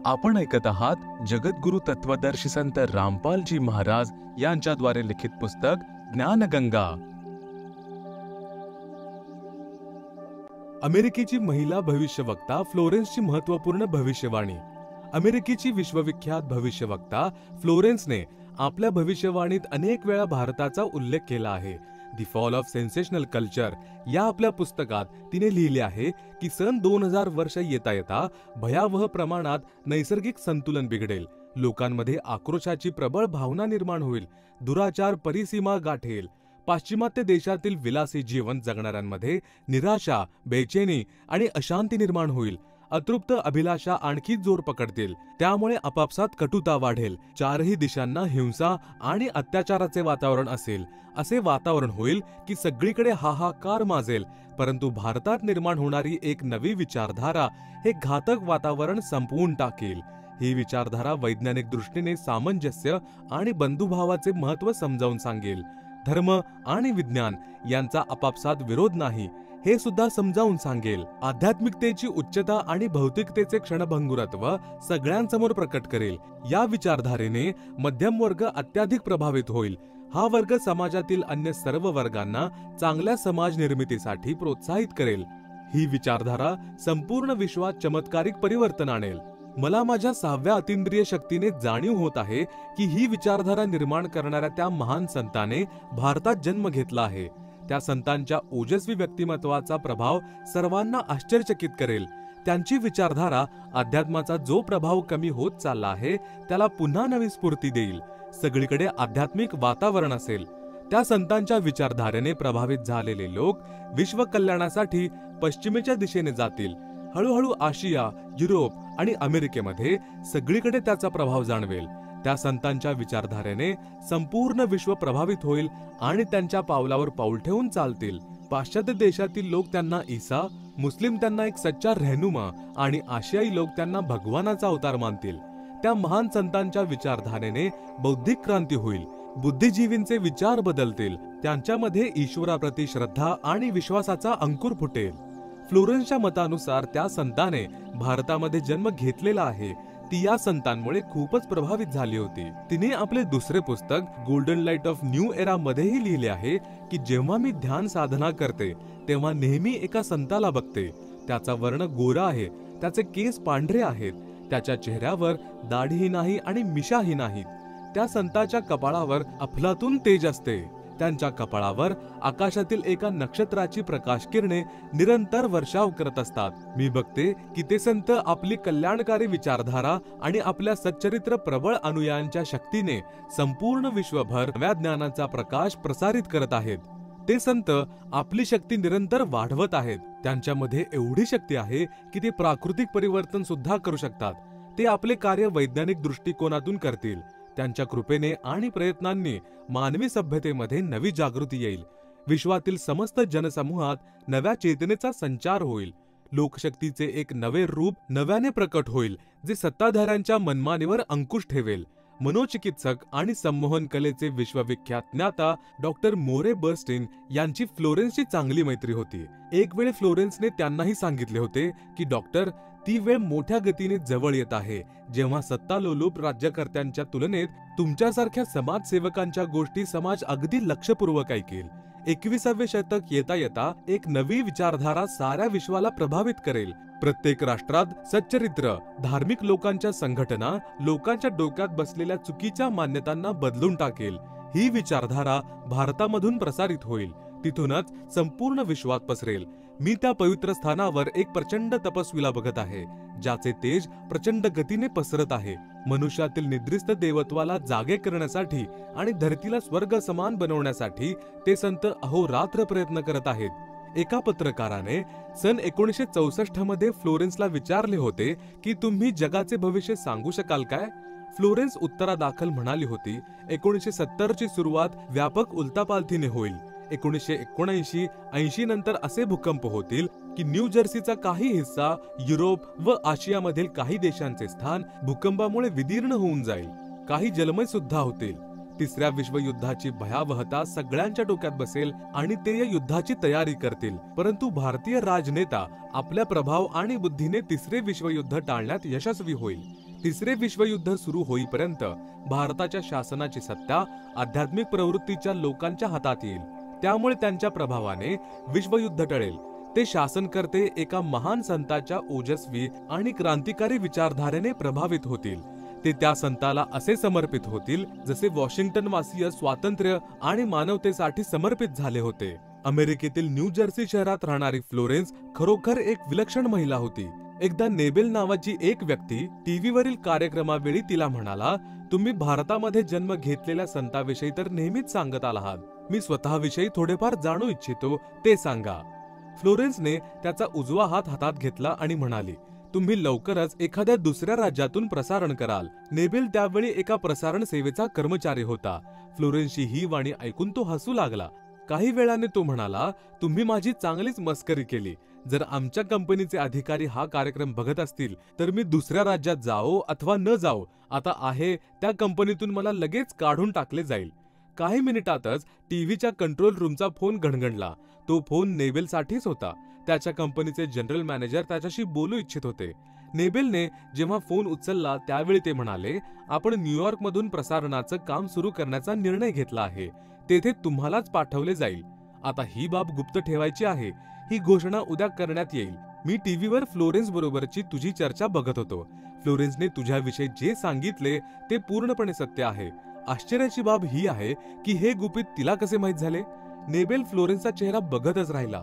आपण ऐकत आहात जगद्गुरु तत्वदर्शी संत रामपालजी महाराज यांच्याद्वारे लिखित पुस्तक ज्ञानगंगा। अमेरिकेची महिला भविष्यवक्ता फ्लोरेन्सची महत्त्वपूर्ण भविष्यवाणी। अमेरिकेची विश्वविख्यात भविष्यवक्ता फ्लोरेन्सने आपल्या भविष्यवाणीत अनेक वेळा भारताचा उल्लेख केला आहे। The fall of sensational culture या आपल्या पुस्तकात तिने लिहिले आहे की सन 2000 वर्ष येता येता भयावह प्रमाणात नैसर्गिक संतुलन बिघडेल, लोकांमध्ये आक्रोशाची प्रबळ भावना निर्माण होईल, दुराचार परिसीमा गाठेल, पाश्चिमात्य देशातील विलासी जीवन जगणाऱ्यांमध्ये निराशा, बेचैनी आणि अशांती निर्माण होईल, अतृप्त अभिलाषा आणखी जोर पकडतील, त्यामुळे आपापसात कटुता वाढेल, चारही दिशांना हिंसा आणि अत्याचाराचे वातावरण असेल, असे वातावरण होईल की सगळीकडे हाहाकार माजेल। परंतु भारतात निर्माण होणारी एक नवी विचारधारा हे घातक वातावरण संपवून टाकेल। ही विचारधारा वैज्ञानिक दृष्टीने सामंजस्य आणि बंधुभावाचे महत्त्व समजावून सांगेल, धर्म आणि विज्ञान यांचा आपापसात विरोध नाही हे सुद्धा समजावून सांगेल, आध्यात्मिकतेची उच्चता आणि भौतिकतेचे क्षणभंगुरत्व सगळ्यांसमोर प्रकट करेल। या विचारधारेने मध्यम वर्ग अत्याधिक प्रभावित होईल। हा वर्ग समाजातील अन्य सर्व वर्गांना चांगल्या समाज निर्मितीसाठी प्रोत्साहित करेल। ही विचारधारा संपूर्ण विश्वात चमत्कारिक परिवर्तन आणेल। मला माझ्या 6व्या अतिंद्रिय शक्तीने जाणीव होत आहे की ही विचारधारा निर्माण करणाऱ्या त्या महान संताने भारतात जन्म घेतला आहे। त्या संतांच्या ओजस्वी व्यक्तिमत्वाचा प्रभाव सर्वांना आश्चर्यचकित करेल। त्यांची विचारधारा अध्यात्माचा जो प्रभाव कमी होत चालला आहे त्याला पुन्हा नवी स्फूर्ती देईल, सगळीकडे आध्यात्मिक वातावरण असेल। त्या संतांच्या विचारधारेने प्रभावित झालेले लोक विश्व कल्याणासाठी पश्चिमेच्या दिशेने जातील। हळूहळू आशिया, युरोप आणि अमेरिकेमध्ये सगळीकडे त्याचा प्रभाव जाणवेल। त्या संतांच्या विचारधारेने संपूर्ण विश्व प्रभावित होईल आणि त्यांच्या पावलावर पाऊल ठेवून चालतील। पाश्चात्य देशातील लोक त्यांना ईसा, मुस्लिम त्यांना एक सच्चा रहनुमा आणि आशियाई लोक त्यांना भगवानाचा अवतार मानतील। त्या महान संतांच्या विचारधारेने बौद्धिक क्रांती होईल, बुद्धिजीवींचे विचार बदलतील, त्यांच्यामध्ये ईश्वराप्रती श्रद्धा आणि विश्वासाचा अंकुर फुटेल। फ्लोरेन्सच्या मतानुसार त्या संताने भारतामध्ये जन्म घेतलेला आहे, ती या संतांमुळे खूपच प्रभावित झाली होती। तिने आपले दुसरे पुस्तक golden light of new era मध्येही लिहिले आहे की जेव्हा मी ध्यान साधना करते तेव्हा नेहमी एका संताला बघते। त्याचा वर्ण गोरा आहे, त्याचे केस पांढरे आहेत, त्याच्या चेहऱ्यावर दाढीही नाही आणि मिशाही नाहीत। त्या संताच्या कपाळावर अफलातून तेज असते, त्यांच्या कपाळावर आकाशातील एका नक्षत्राची प्रकाश किरणे निरंतर वर्षाव करत असतात। मी बघते की ते संत आपली कल्याणकारी विचारधारा आणि आपल्या सच्चरित्र प्रबळ अनुयायांच्या शक्तीने संपूर्ण विश्वभर नव्या ज्ञानाचा प्रकाश प्रसारित करत आहेत। ते संत आपली शक्ती निरंतर वाढवत आहेत। त्यांच्यामध्ये एवढी शक्ती आहे की ते प्राकृतिक परिवर्तन सुद्धा करू शकतात। ते आपले कार्य वैज्ञानिक दृष्टिकोनातून करतील। त्यांच्या कृपेने आणि प्रयत्नांनी मानवी सभ्यतेमध्ये नवी जागृती येईल, विश्वातील समस्त जनसमूहात नव्या चेतनेचा संचार होईल, लोकशक्तीचे एक नवे रूप नव्याने प्रकट होईल जे सत्ताधाऱ्यांच्या मनमानीवर अंकुश ठेवेल। मनोचिकित्सक आणि संमोहन कलेचे विश्वविख्यात ज्ञाता डॉक्टर मोरे बर्स्टिन यांची फ्लोरेन्सची चांगली मैत्री होती। एक वेळ फ्लोरेन्सने त्यांनाही सांगितले होते की डॉक्टर, ती वेळ मोठ्या गतीने जवळ येत आहे जेव्हा सत्तालोलुप राज्यकर्त्यांच्या तुलनेत तुमच्यासारख्या समाजसेवकांच्या गोष्टी समाज अगदी लक्षपूर्वक ऐकेल। 21वे शतक येता येता एक नवी विचारधारा साऱ्या विश्वाला प्रभावित करेल। प्रत्येक राष्ट्रात सच्चरित्र, धार्मिक लोकांच्या संघटना लोकांच्या डोक्यात बसलेल्या चुकीच्या मान्यतांना बदलून टाकेल। ही विचारधारा भारतामधून प्रसारित होईल, तिथूनच संपूर्ण विश्वात पसरेल। मी त्या पवित्र स्थानावर एक प्रचंड तपस्वीला बघत आहे, ज्याचे तेज प्रचंड गतीने पसरत आहे। मनुष्यातील निद्रिस्त देवत्वाला जागे करण्यासाठी आणि धरतीला स्वर्ग समान बनवण्यासाठी ते संत अहोरात्र प्रयत्न करत आहेत। एका पत्रकाराने सन 1964 मध्ये फ्लोरेन्सला विचारले होते की तुम्ही जगाचे भविष्य सांगू शकाल काय? फ्लोरेन्स उत्तरादाखल म्हणाली होती, 1970 ची सुरुवात व्यापक उलथापालथीने होईल। 1979-80 नंतर असे भूकंप होतील की न्यू जर्सीचा काही हिस्सा, युरोप व आशियामधील काही देशांचे स्थान भूकंपामुळे विदीर्ण होऊन जाईल। काही जलमय सुद्धा होतील। तिसऱ्या विश्वयुद्धाची भयावहता सगळ्यांच्या डोक्यात बसेल आणि ते या युद्धाची तयारी करतील। परंतु भारतीय राजनेता आपल्या प्रभाव आणि बुद्धीने तिसरे विश्वयुद्ध टाळण्यात यशस्वी होईल। तिसरे विश्वयुद्ध सुरू होईपर्यंत भारताच्या शासनाची सत्ता आध्यात्मिक प्रवृत्तीच्या लोकांच्या हातात येईल. त्यामुळे त्यांच्या प्रभावाने विश्वयुद्ध टळेल. ते शासनकर्ते एका महान संताच्या ओजस्वी आणि क्रांतिकारी विचारधारेने प्रभावित होतील. ते त्या संताला असे समर्पित होतील जसे वॉशिंग्टन वासीय स्वातंत्र्य आणि मानवतेसाठी समर्पित झाले होते. अमेरिकेतील न्यू जर्सी शहरात राहणारी फ्लोरेन्स खरोखर एक विलक्षण महिला होती. एकदा नेबेल नावाची एक व्यक्ती टीव्हीवरील कार्यक्रमावेळी तिला म्हणाला, तुम्ही भारतामध्ये जन्म घेतलेल्या संताविषयी तर नेहमीच सांगत आलात, मी स्वतःविषयी थोडेफार जाणू इच्छितो, ते सांगा. फ्लोरेन्सने त्याचा उजवा हात हातात घेतला आणि म्हणाली, तुम्ही लवकरच एखाद्या दुसऱ्या राज्यातून प्रसारण कराल. नेबेल त्यावेळी एका प्रसारण सेवेचा कर्मचारी होता. फ्लोरेन्सची ही वाणी ऐकून तो हसू लागला. काही वेळाने तो म्हणाला, तुम्ही माझी चांगलीच मस्करी केली. जर आमच्या कंपनीचे अधिकारी हा कार्यक्रम बघत असतील तर मी दुसऱ्या राज्यात जाओ अथवा न जाओ, आता आहे त्या कंपनीतून मला लगेच काढून टाकले जाईल. काही मिनिटातच टीव्हीच्या कंट्रोल रूमचा फोन घणघणला. तो फोन नेबेलसाठीच होता. त्याच्या कंपनीचे जनरल मॅनेजर त्याच्याशी बोलू इच्छित होते. नेबेलने जेव्हा फोन उचलला त्यावेळी ते म्हणाले, आपण न्यूयॉर्क मधून प्रसारणाचं काम सुरू करण्याचा निर्णय घेतला आहे. तेथे तुम्हालाच पाठवले जाईल. आता ही बाब गुप्त ठेवायची आहे. ही घोषणा उद्या करण्यात येईल. मी टीव्हीवर फ्लोरेन्स बरोबरची तुझी चर्चा बघत होतो. फ्लोरेन्सने तुझ्याविषयी जे सांगितले ते पूर्णपणे सत्य आहे. आश्चर्याची बाब ही आहे की हे गुपित तिला कसे माहीत झाले. नेबेल फ्लोरेन्सचा चेहरा बघतच राहिला.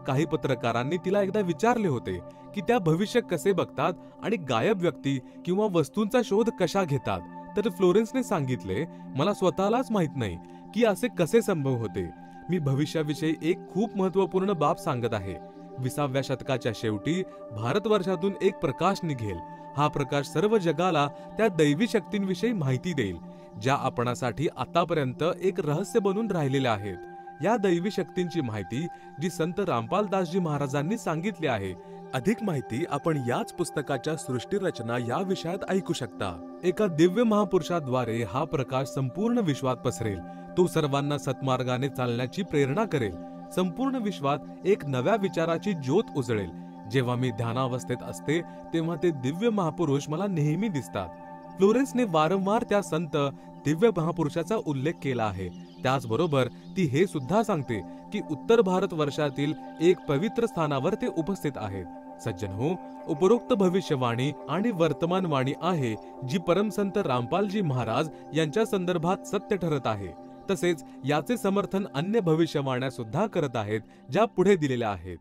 काही पत्रकारांनी तिला एकदा विचारले होते की त्या भविष्य कसे बघतात आणि गायब व्यक्ती किंवा वस्तूंचा शोध कशा घेतात. तर फ्लोरेन्सने सांगितले, मला स्वतःलाच माहित नाही की असे कसे संभव होते. मी भविष्याविषयी एक खूप महत्त्वपूर्ण बाब सांगत आहे. 20व्या शतकाच्या शेवटी भारतवर्षातून एक प्रकाश निघेल. हा प्रकाश सर्व जगाला त्या दैवी शक्तींविषयी माहिती देईल, ज्या आपणासाठी आतापर्यंत एक रहस्य बनून राहिलेल्या आहेत. या दैवी शक्तींची माहिती जी संत रामपाल दासजी महाराजांनी सांगितली आहे. अधिक माहिती आपण याच पुस्तकाच्या सृष्टी रचना या विषयात ऐकू शकता. एका दिव्य महापुरुषाद्वारे हा प्रकाश संपूर्ण विश्वात पसरेल. तो सर्वांना सत्मार्गाने चालण्याची प्रेरणा करेल. संपूर्ण विश्वात एक नव्या विचाराची ज्योत उजळेल. जेव्हा मी ध्यानावस्थेत असते तेव्हा ते दिव्य महापुरुष मला नेहमी दिसतात. फ्लोरेन्सने वारंवार त्या संत दिव्य महापुरुषाचा उल्लेख केला आहे. त्याचबरोबर ती हे सुद्धा सांगते की उत्तर भारत वर्षातील एक पवित्र स्थानावर ते उपस्थित आहेत. सज्जन हो, उपरोक्त भविष्यवाणी आणि वर्तमानवाणी आहे जी परमसंत रामपालजी महाराज यांच्या संदर्भात सत्य ठरत आहे. तसेच याचे समर्थन अन्य भविष्यवाण्या सुद्धा करत आहेत, ज्या पुढे दिलेल्या आहेत.